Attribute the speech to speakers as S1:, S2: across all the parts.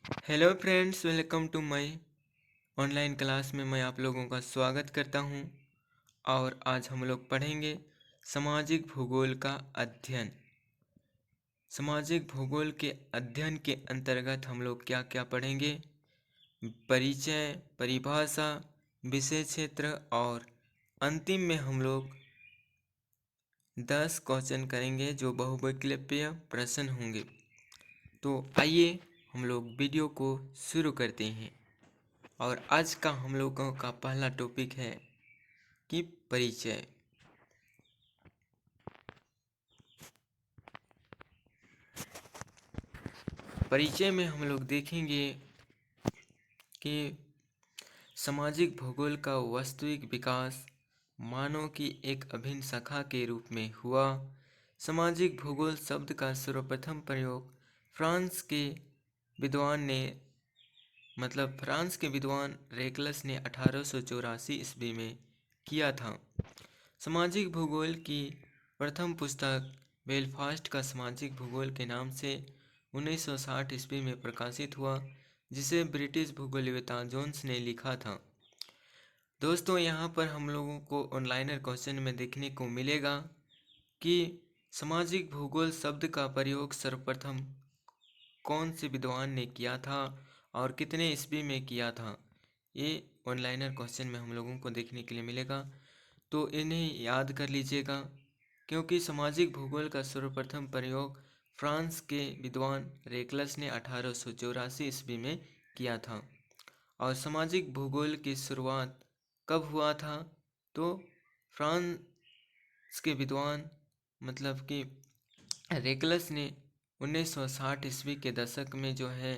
S1: Hello friends, welcome to my online class में मैं आप लोगों का स्वागत करता हूं। और आज हम लोग पढ़ेंगे सामाजिक भूगोल का अध्ययन। सामाजिक भूगोल के अध्ययन के अंतर्गत हम लोग क्या क्या पढ़ेंगे? परिचय, परिभाषा, विषय क्षेत्र और अंतिम में हम लोग 10 क्वेश्चन करेंगे जो बहुविकल्पीय प्रश्न होंगे। तो आइए हम लोग वीडियो को शुरू करते हैं। और आज का हम लोगों का पहला टॉपिक है कि परिचय। परिचय में हम लोग देखेंगे कि सामाजिक भूगोल का वास्तविक विकास मानव की एक अभिन्न शाखा के रूप में हुआ। सामाजिक भूगोल शब्द का सर्वप्रथम प्रयोग फ्रांस के विद्वान रेकलस ने 1884 ईस्वी में किया था। सामाजिक भूगोल की प्रथम पुस्तक बेलफास्ट का सामाजिक भूगोल के नाम से 1960 ईस्वी में प्रकाशित हुआ, जिसे ब्रिटिश भूगोलवेत्ता जोन्स ने लिखा था। दोस्तों, यहाँ पर हम लोगों को ऑनलाइनर क्वेश्चन में देखने को मिलेगा कि सामाजिक भूगोल शब्द का प्रयोग सर्वप्रथम कौन से विद्वान ने किया था और कितने ईस्वी में किया था। ये ऑनलाइनर क्वेश्चन में हम लोगों को देखने के लिए मिलेगा, तो इन्हें याद कर लीजिएगा, क्योंकि सामाजिक भूगोल का सर्वप्रथम प्रयोग फ्रांस के विद्वान रेकलस ने 1884 ईस्वी में किया था। और सामाजिक भूगोल की शुरुआत कब हुआ था? तो फ्रांस के विद्वान कि रेकलस ने 1960 ईस्वी के दशक में जो है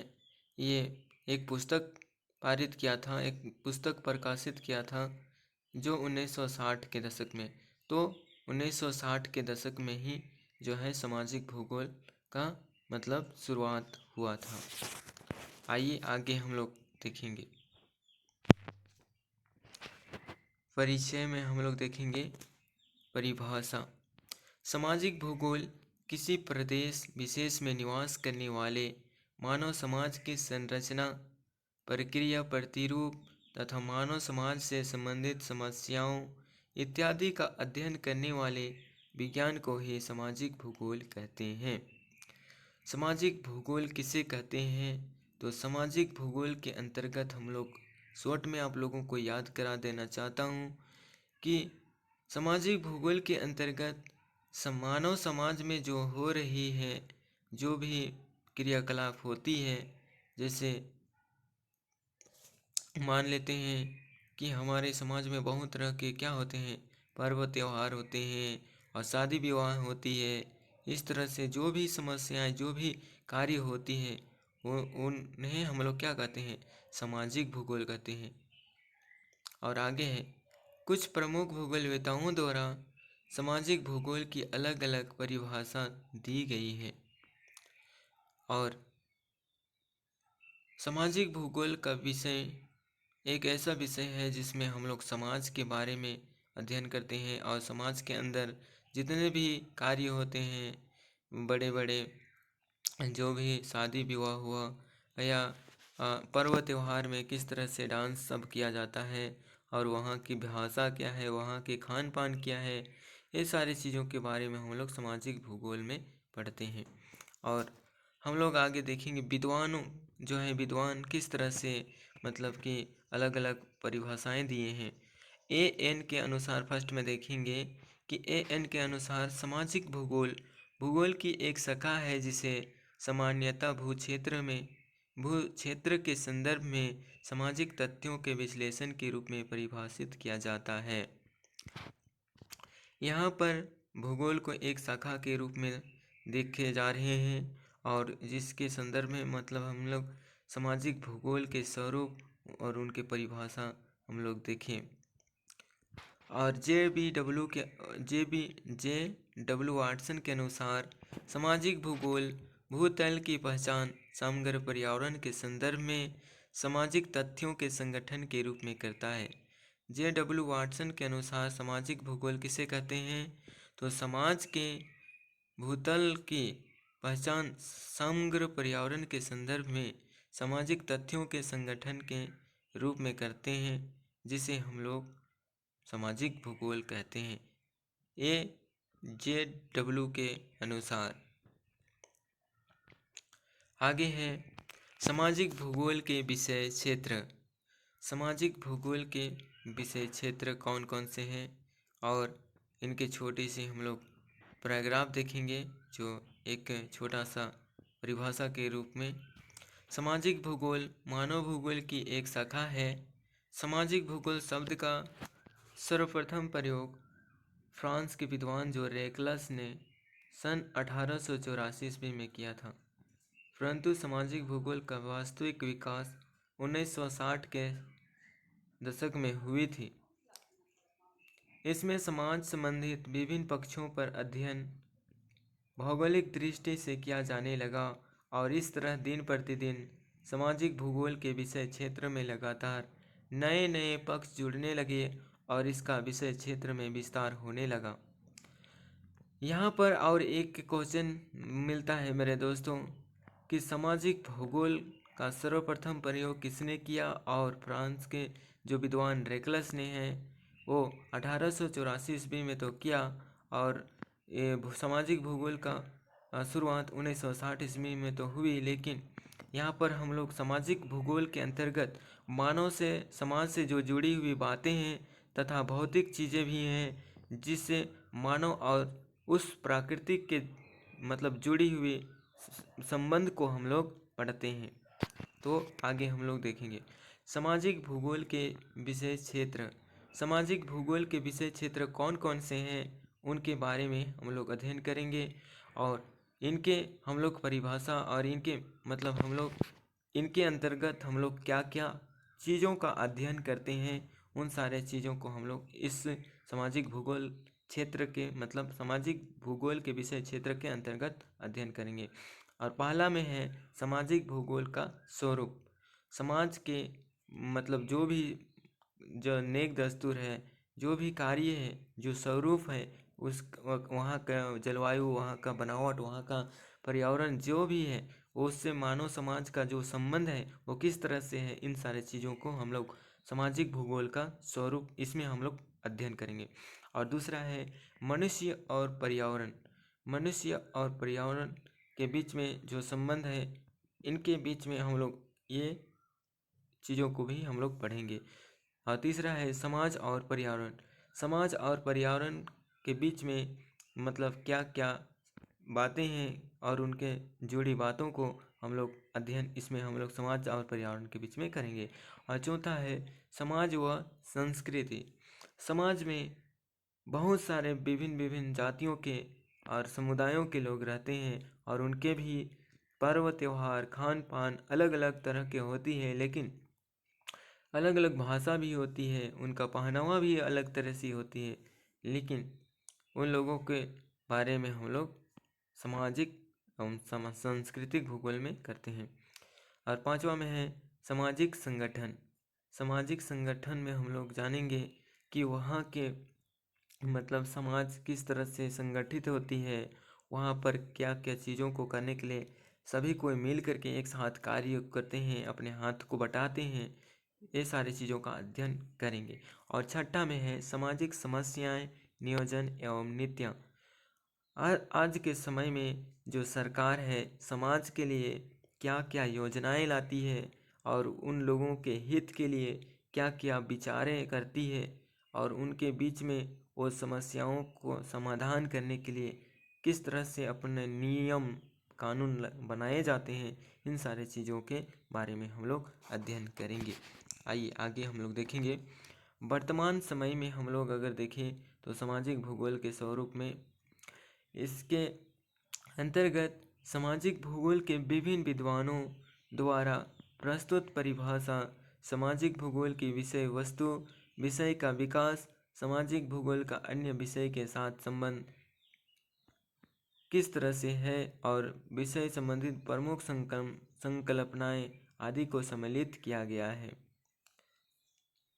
S1: ये एक पुस्तक पारित किया था, एक पुस्तक प्रकाशित किया था जो 1960 के दशक में। तो 1960 के दशक में ही जो है सामाजिक भूगोल का शुरुआत हुआ था। आइए आगे हम लोग देखेंगे। परिचय में हम लोग देखेंगे परिभाषा। सामाजिक भूगोल किसी प्रदेश विशेष में निवास करने वाले मानव समाज की संरचना, प्रक्रिया, प्रतिरूप तथा मानव समाज से संबंधित समस्याओं इत्यादि का अध्ययन करने वाले विज्ञान को ही सामाजिक भूगोल कहते हैं। सामाजिक भूगोल किसे कहते हैं? तो सामाजिक भूगोल के अंतर्गत हम लोग शॉर्ट में आप लोगों को याद करा देना चाहता हूँ कि सामाजिक भूगोल के अंतर्गत मानव समाज में जो हो रही है, जो भी क्रियाकलाप होती है, जैसे मान लेते हैं कि हमारे समाज में बहुत तरह के क्या होते हैं, पर्व त्यौहार होते हैं और शादी विवाह होती है। इस तरह से जो भी समस्याएं, जो भी कार्य होती है, वो उन्हें हम लोग क्या कहते हैं? सामाजिक भूगोल कहते हैं। और आगे है, कुछ प्रमुख भूगोलवेत्ताओं द्वारा सामाजिक भूगोल की अलग अलग परिभाषा दी गई है। और सामाजिक भूगोल का विषय एक ऐसा विषय है जिसमें हम लोग समाज के बारे में अध्ययन करते हैं और समाज के अंदर जितने भी कार्य होते हैं, बड़े बड़े जो भी शादी विवाह हुआ या पर्व त्यौहार में किस तरह से डांस सब किया जाता है और वहाँ की भाषा क्या है, वहाँ के खान पान क्या है, ये सारी चीज़ों के बारे में हम लोग सामाजिक भूगोल में पढ़ते हैं। और हम लोग आगे देखेंगे विद्वान किस तरह से कि अलग अलग परिभाषाएं दिए हैं। एएन के अनुसार फर्स्ट में देखेंगे कि एएन के अनुसार सामाजिक भूगोल भूगोल की एक शाखा है जिसे सामान्यतः भूक्षेत्र के संदर्भ में सामाजिक तथ्यों के विश्लेषण के रूप में परिभाषित किया जाता है। यहाँ पर भूगोल को एक शाखा के रूप में देखे जा रहे हैं और जिसके संदर्भ में हम लोग सामाजिक भूगोल के स्वरूप और उनके परिभाषा हम लोग देखें। और जे डब्ल्यू वाटसन के अनुसार सामाजिक भूगोल भूतल की पहचान समग्र पर्यावरण के संदर्भ में सामाजिक तथ्यों के संगठन के रूप में करता है। जे डब्ल्यू वाटसन के अनुसार सामाजिक भूगोल किसे कहते हैं? तो समाज के भूतल की पहचान समग्र पर्यावरण के संदर्भ में सामाजिक तथ्यों के संगठन के रूप में करते हैं, जिसे हम लोग सामाजिक भूगोल कहते हैं। AJW के अनुसार आगे है सामाजिक भूगोल के विषय क्षेत्र। सामाजिक भूगोल के विषय क्षेत्र कौन कौन से हैं और इनके छोटी सी हम लोग पैराग्राफ देखेंगे, जो एक छोटा सा परिभाषा के रूप में। सामाजिक भूगोल मानव भूगोल की एक शाखा है। सामाजिक भूगोल शब्द का सर्वप्रथम प्रयोग फ्रांस के विद्वान जो रेकलस ने सन 1884 ईस्वी में किया था, परंतु सामाजिक भूगोल का वास्तविक विकास 1960 के दशक में हुई थी। इसमें समाज संबंधित विभिन्न पक्षों पर अध्ययन भौगोलिक दृष्टि से किया जाने लगा और इस तरह दिन प्रतिदिन सामाजिक भूगोल के विषय क्षेत्र में लगातार नए नए पक्ष जुड़ने लगे और इसका विषय क्षेत्र में विस्तार होने लगा। यहाँ पर और एक क्वेश्चन मिलता है मेरे दोस्तों कि सामाजिक भूगोल का सर्वप्रथम प्रयोग किसने किया, और फ्रांस के जो विद्वान रेकलस ने हैं वो 1884 ईस्वी में तो किया, और ये सामाजिक भूगोल का शुरुआत 1960 ईस्वी में तो हुई। लेकिन यहाँ पर हम लोग सामाजिक भूगोल के अंतर्गत मानव से समाज से जो जुड़ी हुई बातें हैं तथा भौतिक चीज़ें भी हैं, जिससे मानव और उस प्राकृतिक के मतलब जुड़ी हुई संबंध को हम लोग पढ़ते हैं। तो आगे हम लोग देखेंगे सामाजिक भूगोल के विषय क्षेत्र। सामाजिक भूगोल के विषय क्षेत्र कौन कौन से हैं उनके बारे में हम लोग अध्ययन करेंगे, और इनके हम लोग परिभाषा और इनके मतलब हम लोग इनके अंतर्गत हम लोग क्या क्या चीज़ों का अध्ययन करते हैं, उन सारे चीज़ों को हम लोग इस सामाजिक भूगोल क्षेत्र के मतलब सामाजिक भूगोल के विषय क्षेत्र के अंतर्गत अध्ययन करेंगे। और पहला में है सामाजिक भूगोल का स्वरूप। समाज के मतलब जो नेक दस्तूर है, जो भी कार्य है, जो स्वरूप है, उस वहाँ का जलवायु, वहाँ का बनावट, वहाँ का पर्यावरण जो भी है, उससे मानव समाज का जो संबंध है वो किस तरह से है, इन सारे चीज़ों को हम लोग सामाजिक भूगोल का स्वरूप इसमें हम लोग अध्ययन करेंगे। और दूसरा है मनुष्य और पर्यावरण। मनुष्य और पर्यावरण के बीच में जो संबंध है, इनके बीच में हम लोग ये चीज़ों को भी हम लोग पढ़ेंगे। और तीसरा है समाज और पर्यावरण। समाज और पर्यावरण के बीच में मतलब क्या क्या बातें हैं और उनके जुड़ी बातों को हम लोग अध्ययन इसमें हम लोग समाज और पर्यावरण के बीच में करेंगे। और चौथा है समाज व संस्कृति। समाज में बहुत सारे विभिन्न विभिन्न जातियों के और समुदायों के लोग रहते हैं, और उनके भी पर्व त्योहार खान पान अलग अलग तरह के होती है, लेकिन अलग अलग भाषा भी होती है, उनका पहनावा भी अलग तरह से होती है। लेकिन उन लोगों के बारे में हम लोग सामाजिक एवं सांस्कृतिक भूगोल में करते हैं। और पांचवा में है सामाजिक संगठन। सामाजिक संगठन में हम लोग जानेंगे कि वहाँ के मतलब समाज किस तरह से संगठित होती है, वहाँ पर क्या क्या चीज़ों को करने के लिए सभी कोई मिल करके एक साथ कार्य करते हैं, अपने हाथ को बटाते हैं, ये सारी चीज़ों का अध्ययन करेंगे। और छठा में है सामाजिक समस्याएं, नियोजन एवं नीतियाँ। आज के समय में जो सरकार है समाज के लिए क्या क्या योजनाएं लाती है और उन लोगों के हित के लिए क्या क्या विचारें करती है, और उनके बीच में वो समस्याओं को समाधान करने के लिए किस तरह से अपने नियम कानून बनाए जाते हैं, इन सारे चीज़ों के बारे में हम लोग अध्ययन करेंगे। आइए आगे हम लोग देखेंगे। वर्तमान समय में हम लोग अगर देखें तो सामाजिक भूगोल के स्वरूप में इसके अंतर्गत सामाजिक भूगोल के विभिन्न विद्वानों द्वारा प्रस्तुत परिभाषा, सामाजिक भूगोल की विषय वस्तु, विषय का विकास, सामाजिक भूगोल का अन्य विषय के साथ संबंध किस तरह से है, और विषय संबंधित प्रमुख संकल्पनाएं आदि को सम्मिलित किया गया है।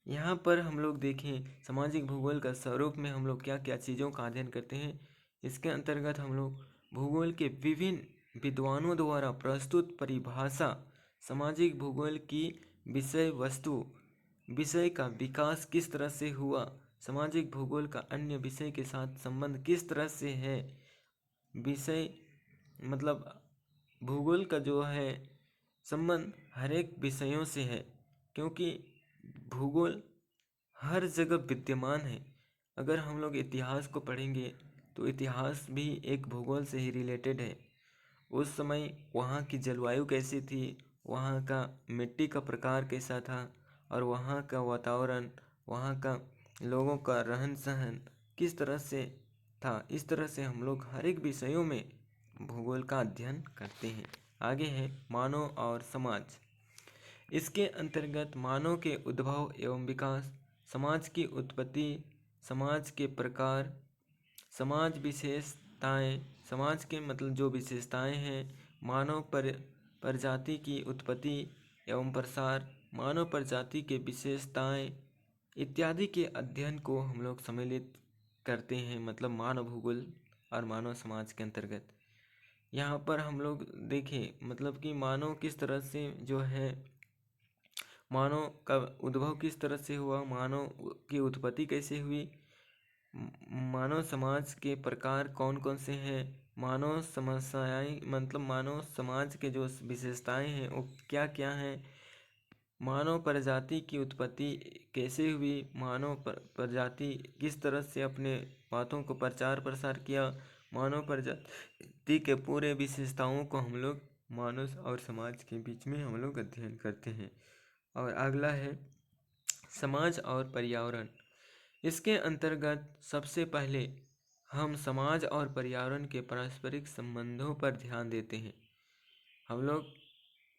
S1: यहाँ पर हम लोग देखें सामाजिक भूगोल का स्वरूप में हम लोग क्या क्या चीज़ों का अध्ययन करते हैं। इसके अंतर्गत हम लोग भूगोल के विभिन्न विद्वानों द्वारा प्रस्तुत परिभाषा, सामाजिक भूगोल की विषय वस्तु विषय का विकास किस तरह से हुआ, सामाजिक भूगोल का अन्य विषय के साथ संबंध किस तरह से है। विषय मतलब भूगोल का जो है संबंध हर एक विषयों से है, क्योंकि भूगोल हर जगह विद्यमान है। अगर हम लोग इतिहास को पढ़ेंगे तो इतिहास भी एक भूगोल से ही रिलेटेड है। उस समय वहाँ की जलवायु कैसी थी, वहाँ का मिट्टी का प्रकार कैसा था, और वहाँ का वातावरण, वहाँ का लोगों का रहन सहन किस तरह से था। इस तरह से हम लोग हर एक विषयों में भूगोल का अध्ययन करते हैं। आगे है मानव और समाज। इसके अंतर्गत मानव के उद्भव एवं विकास, समाज की उत्पत्ति, समाज के प्रकार, समाज विशेषताएं, समाज के मतलब जो विशेषताएं हैं, मानव प्रजाति की उत्पत्ति एवं प्रसार, मानव प्रजाति के विशेषताएं इत्यादि के अध्ययन को हम लोग सम्मिलित करते हैं, मतलब मानव भूगोल और मानव समाज के अंतर्गत। यहाँ पर हम लोग देखें मतलब कि मानव किस तरह से जो है, मानव का उद्भव किस तरह से हुआ, मानव की उत्पत्ति कैसे हुई, मानव समाज के प्रकार कौन कौन से हैं, मानव समस्याएं मतलब मानव समाज के जो विशेषताएं हैं वो क्या क्या हैं, मानव प्रजाति की उत्पत्ति कैसे हुई, मानव प्रजाति किस तरह से अपने बातों को प्रचार प्रसार किया, मानव प्रजाति के पूरे विशेषताओं को हम लोग मानव और समाज के बीच में हम लोग अध्ययन करते हैं। और अगला है समाज और पर्यावरण। इसके अंतर्गत सबसे पहले हम समाज और पर्यावरण के पारस्परिक संबंधों पर ध्यान देते हैं। हम लोग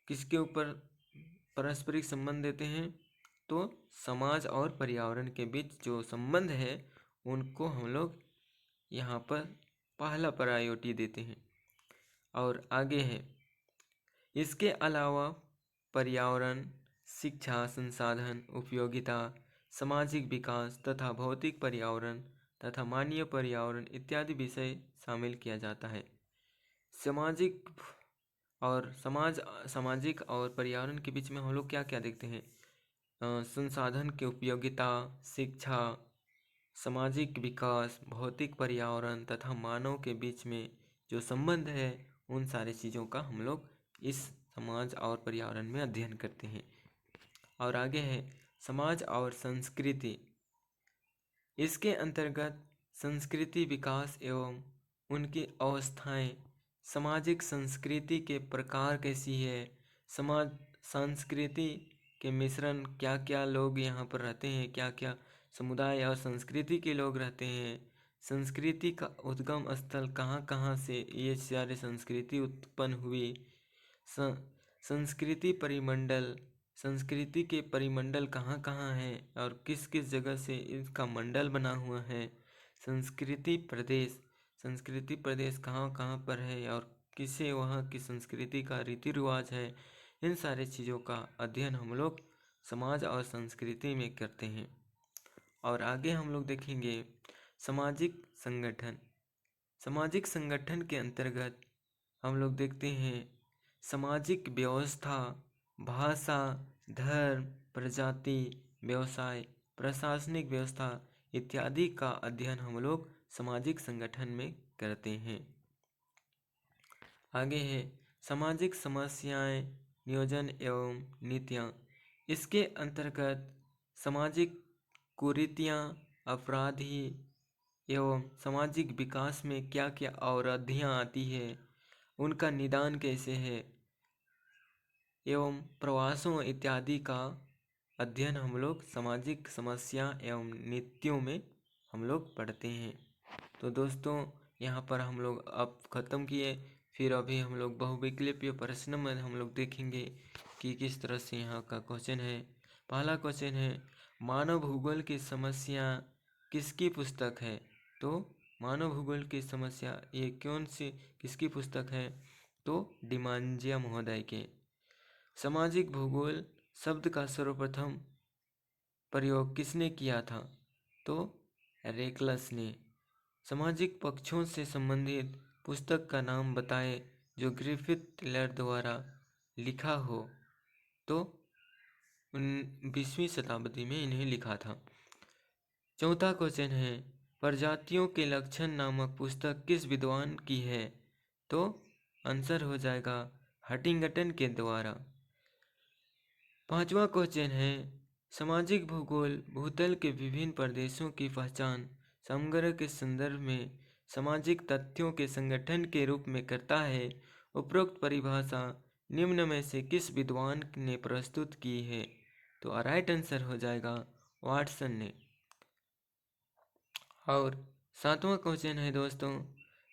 S1: किसके ऊपर पारस्परिक संबंध देते हैं, तो समाज और पर्यावरण के बीच जो संबंध है उनको हम लोग यहाँ पर पहला प्रायोरिटी देते हैं। और आगे है इसके अलावा पर्यावरण, शिक्षा, संसाधन, उपयोगिता, सामाजिक विकास तथा भौतिक पर्यावरण तथा मानवीय पर्यावरण इत्यादि विषय शामिल किया जाता है। सामाजिक और सामाजिक और पर्यावरण के बीच में हम लोग क्या क्या देखते हैं, संसाधन की उपयोगिता, शिक्षा, सामाजिक विकास, भौतिक पर्यावरण तथा मानव के बीच में जो संबंध है, उन सारी चीज़ों का हम लोग इस समाज और पर्यावरण में अध्ययन करते हैं। और आगे है समाज और संस्कृति। इसके अंतर्गत संस्कृति विकास एवं उनकी अवस्थाएं, सामाजिक संस्कृति के प्रकार कैसी है, समाज संस्कृति के मिश्रण क्या क्या लोग यहाँ पर रहते हैं, क्या क्या समुदाय और संस्कृति के लोग रहते हैं, संस्कृति का उद्गम स्थल कहाँ कहाँ से ये सारे संस्कृति उत्पन्न हुई, संस्कृति परिमंडल, संस्कृति के परिमंडल कहाँ कहाँ हैं और किस किस जगह से इसका मंडल बना हुआ है, संस्कृति प्रदेश कहाँ कहाँ पर है और किसे वहाँ की संस्कृति का रीति रिवाज है। इन सारे चीज़ों का अध्ययन हम लोग समाज और संस्कृति में करते हैं। और आगे हम लोग देखेंगे सामाजिक संगठन। सामाजिक संगठन के अंतर्गत हम लोग देखते हैं सामाजिक व्यवस्था, भाषा, धर्म, प्रजाति, व्यवसाय, प्रशासनिक व्यवस्था इत्यादि का अध्ययन हम लोग सामाजिक संगठन में करते हैं। आगे है सामाजिक समस्याएं, नियोजन एवं नीतियाँ। इसके अंतर्गत सामाजिक कुरीतियाँ, अपराधी एवं सामाजिक विकास में क्या क्या अवरोधियाँ आती है, उनका निदान कैसे है, एवं प्रवासों इत्यादि का अध्ययन हम लोग सामाजिक समस्या एवं नीतियों में हम लोग पढ़ते हैं। तो दोस्तों यहाँ पर हम लोग अब ख़त्म किए, फिर अभी हम लोग बहुविकल्पीय प्रश्न में हम लोग देखेंगे कि किस तरह से यहाँ का क्वेश्चन है। पहला क्वेश्चन है मानव भूगोल की समस्या किसकी पुस्तक है। तो मानव भूगोल की समस्या ये कौन सी किसकी पुस्तक है, तो डिमांजिया महोदय के। सामाजिक भूगोल शब्द का सर्वप्रथम प्रयोग किसने किया था, तो रेकलस ने। सामाजिक पक्षों से संबंधित पुस्तक का नाम बताएं जो ग्रिफिथ टेलर द्वारा लिखा हो। तो 20वीं शताब्दी में इन्हें लिखा था। चौथा क्वेश्चन है, प्रजातियों के लक्षण नामक पुस्तक किस विद्वान की है? तो आंसर हो जाएगा हंटिंगटन के द्वारा। पांचवा क्वेश्चन है, सामाजिक भूगोल भूतल के विभिन्न प्रदेशों की पहचान समग्र के संदर्भ में सामाजिक तथ्यों के संगठन के रूप में करता है। उपरोक्त परिभाषा निम्न में से किस विद्वान ने प्रस्तुत की है? तो राइट आंसर हो जाएगा वाटसन ने। और सातवां क्वेश्चन है दोस्तों,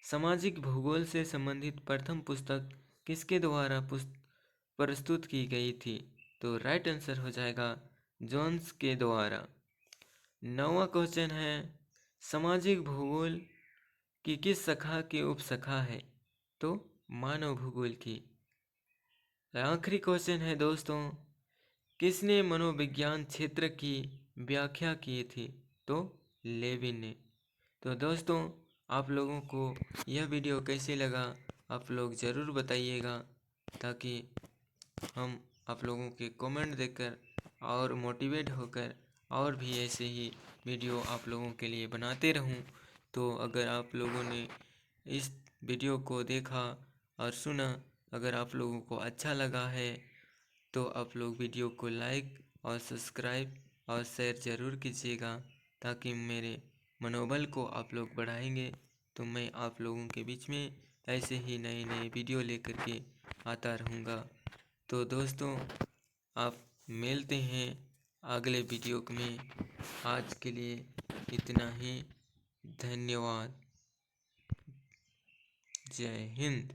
S1: सामाजिक भूगोल से संबंधित प्रथम पुस्तक किसके द्वारा प्रस्तुत की गई थी? तो राइट आंसर हो जाएगा जोन्स के द्वारा। नौवां क्वेश्चन है, सामाजिक भूगोल की किस शाखा की उपशाखा है? तो मानव भूगोल की। आखिरी क्वेश्चन है दोस्तों, किसने मनोविज्ञान क्षेत्र की व्याख्या की थी? तो लेविन ने। तो दोस्तों, आप लोगों को यह वीडियो कैसे लगा आप लोग ज़रूर बताइएगा, ताकि हम आप लोगों के कमेंट देखकर और मोटिवेट होकर और भी ऐसे ही वीडियो आप लोगों के लिए बनाते रहूं। तो अगर आप लोगों ने इस वीडियो को देखा और सुना, अगर आप लोगों को अच्छा लगा है तो आप लोग वीडियो को लाइक और सब्सक्राइब और शेयर ज़रूर कीजिएगा, ताकि मेरे मनोबल को आप लोग बढ़ाएंगे तो मैं आप लोगों के बीच में ऐसे ही नए नए वीडियो लेकर के आता रहूँगा। तो दोस्तों, आप मिलते हैं अगले वीडियो में। आज के लिए इतना ही। धन्यवाद। जय हिंद।